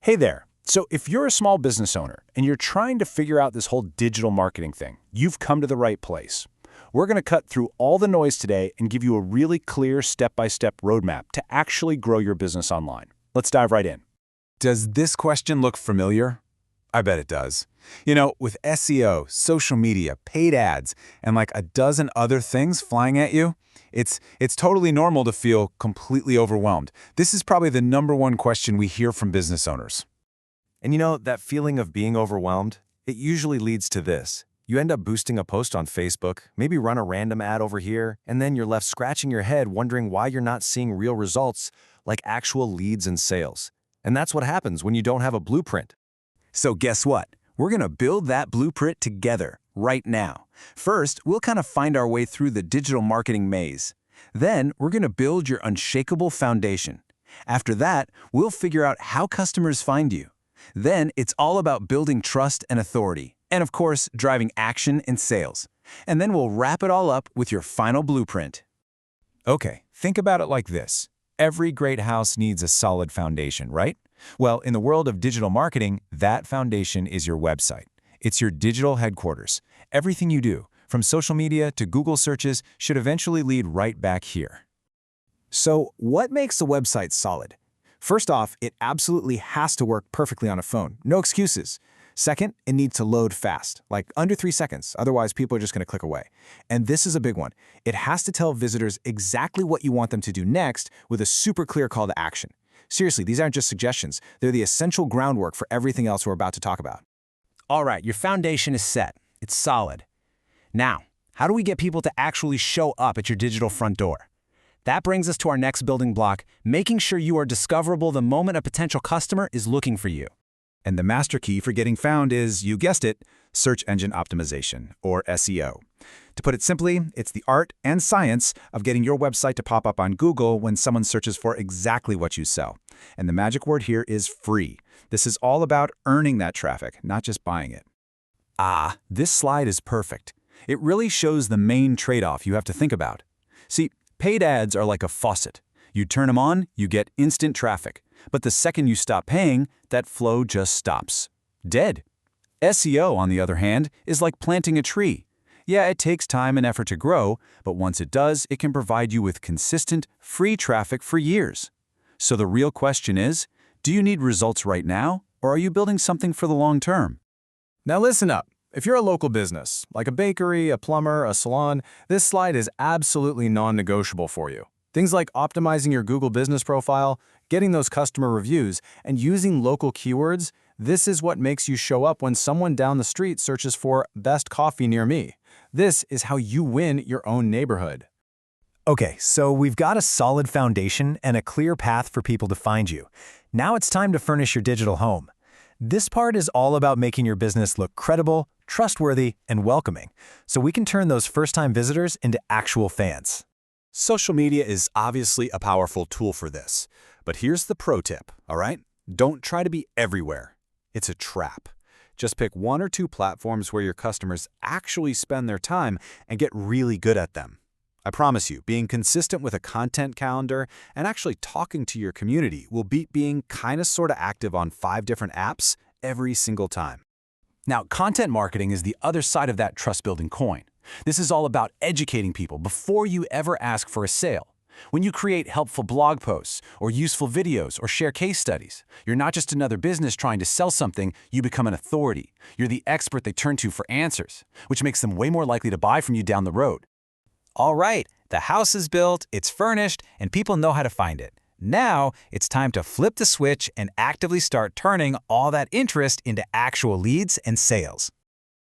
Hey there. So if you're a small business owner and you're trying to figure out this whole digital marketing thing, you've come to the right place. We're going to cut through all the noise today and give you a really clear step-by-step roadmap to actually grow your business online. Let's dive right in. Does this question look familiar? I bet it does. With SEO, social media, paid ads, and like a dozen other things flying at you, it's totally normal to feel completely overwhelmed. This is probably the #1 question we hear from business owners. And that feeling of being overwhelmed, it usually leads to this. You end up boosting a post on Facebook, maybe run a random ad over here, and then you're left scratching your head wondering why you're not seeing real results like actual leads and sales. And that's what happens when you don't have a blueprint. So guess what? We're going to build that blueprint together right now. First, we'll kind of find our way through the digital marketing maze. Then, we're going to build your unshakable foundation. After that, we'll figure out how customers find you. Then, it's all about building trust and authority. And of course, driving action and sales. And then we'll wrap it all up with your final blueprint. Okay, think about it like this. Every great house needs a solid foundation, right? Well, in the world of digital marketing, that foundation is your website. It's your digital headquarters. Everything you do, from social media to Google searches, should eventually lead right back here. So, what makes a website solid? First off, it absolutely has to work perfectly on a phone. No excuses. Second, it needs to load fast, like under 3 seconds. Otherwise, people are just going to click away. And this is a big one. It has to tell visitors exactly what you want them to do next with a super clear call to action. Seriously, these aren't just suggestions. They're the essential groundwork for everything else we're about to talk about. All right, your foundation is set. It's solid. Now, how do we get people to actually show up at your digital front door? That brings us to our next building block, making sure you are discoverable the moment a potential customer is looking for you. And the master key for getting found is, you guessed it, search engine optimization, or SEO. To put it simply, it's the art and science of getting your website to pop up on Google when someone searches for exactly what you sell. And the magic word here is free. This is all about earning that traffic, not just buying it. This slide is perfect. It really shows the main trade-off you have to think about. See, paid ads are like a faucet. You turn them on, you get instant traffic. But the second you stop paying, that flow just stops. Dead. SEO, on the other hand, is like planting a tree. Yeah, it takes time and effort to grow, but once it does, it can provide you with consistent, free traffic for years. So the real question is, do you need results right now, or are you building something for the long term? Now listen up. If you're a local business, like a bakery, a plumber, a salon, this slide is absolutely non-negotiable for you. Things like optimizing your Google business profile, getting those customer reviews, and using local keywords, this is what makes you show up when someone down the street searches for best coffee near me. This is how you win your own neighborhood. Okay, so we've got a solid foundation and a clear path for people to find you. Now it's time to furnish your digital home. This part is all about making your business look credible, trustworthy, and welcoming, so we can turn those first-time visitors into actual fans. Social media is obviously a powerful tool for this. But here's the pro tip, all right? Don't try to be everywhere. It's a trap. Just pick 1 or 2 platforms where your customers actually spend their time and get really good at them. I promise you, being consistent with a content calendar and actually talking to your community will beat being sorta active on 5 different apps every single time. Now, content marketing is the other side of that trust-building coin. This is all about educating people before you ever ask for a sale. When you create helpful blog posts or useful videos or share case studies, you're not just another business trying to sell something, you become an authority. You're the expert they turn to for answers, which makes them way more likely to buy from you down the road. All right, the house is built, it's furnished, and people know how to find it. Now, it's time to flip the switch and actively start turning all that interest into actual leads and sales.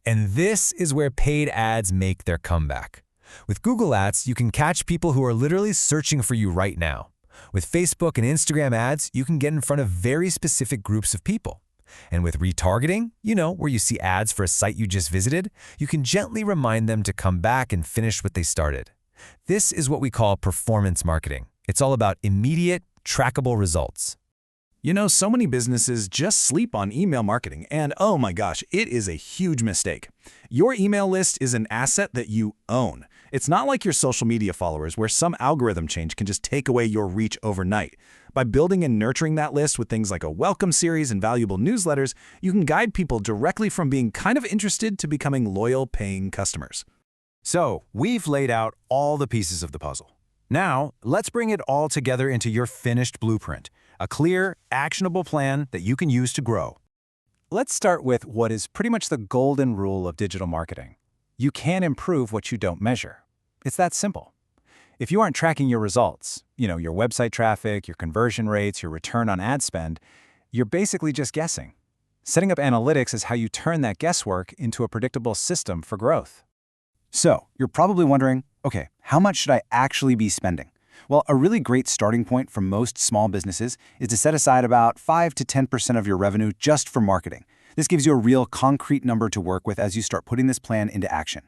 And this is where paid ads make their comeback. With Google Ads, you can catch people who are literally searching for you right now. With Facebook and Instagram ads, you can get in front of very specific groups of people. And with retargeting, where you see ads for a site you just visited, you can gently remind them to come back and finish what they started. This is what we call performance marketing. It's all about immediate, trackable results. So many businesses just sleep on email marketing, and oh my gosh, it is a huge mistake. Your email list is an asset that you own. It's not like your social media followers where some algorithm change can just take away your reach overnight. By building and nurturing that list with things like a welcome series and valuable newsletters, you can guide people directly from being kind of interested to becoming loyal paying customers. So, we've laid out all the pieces of the puzzle. Now, let's bring it all together into your finished blueprint, a clear, actionable plan that you can use to grow. Let's start with what is pretty much the golden rule of digital marketing. You can't improve what you don't measure. It's that simple. If you aren't tracking your results, your website traffic, your conversion rates, your return on ad spend, you're basically just guessing. Setting up analytics is how you turn that guesswork into a predictable system for growth. So, you're probably wondering, okay, how much should I actually be spending? Well, a really great starting point for most small businesses is to set aside about 5 to 10% of your revenue just for marketing. This gives you a real concrete number to work with as you start putting this plan into action.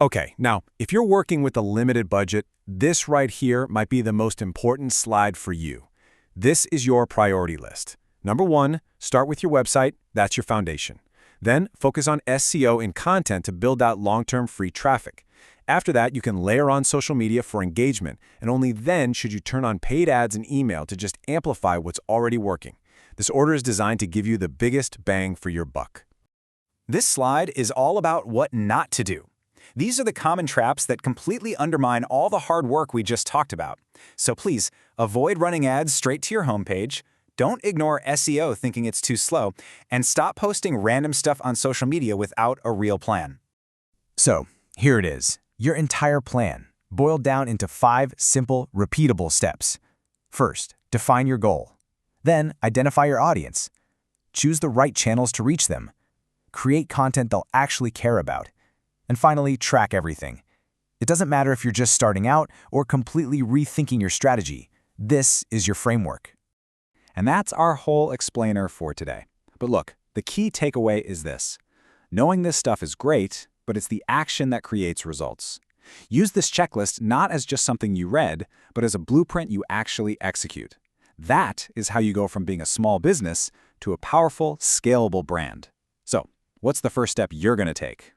Okay, now, if you're working with a limited budget, this right here might be the most important slide for you. This is your priority list. Number 1, start with your website. That's your foundation. Then, focus on SEO and content to build out long-term free traffic. After that, you can layer on social media for engagement, and only then should you turn on paid ads and email to just amplify what's already working. This order is designed to give you the biggest bang for your buck. This slide is all about what not to do. These are the common traps that completely undermine all the hard work we just talked about. So please, avoid running ads straight to your homepage, don't ignore SEO thinking it's too slow, and stop posting random stuff on social media without a real plan. So, here it is, your entire plan, boiled down into 5 simple, repeatable steps. First, define your goal. Then, identify your audience. Choose the right channels to reach them. Create content they'll actually care about. And finally, track everything. It doesn't matter if you're just starting out or completely rethinking your strategy. This is your framework. And that's our whole explainer for today. But look, the key takeaway is this. Knowing this stuff is great, but it's the action that creates results. Use this checklist not as just something you read, but as a blueprint you actually execute. That is how you go from being a small business to a powerful, scalable brand. So, what's the first step you're going to take?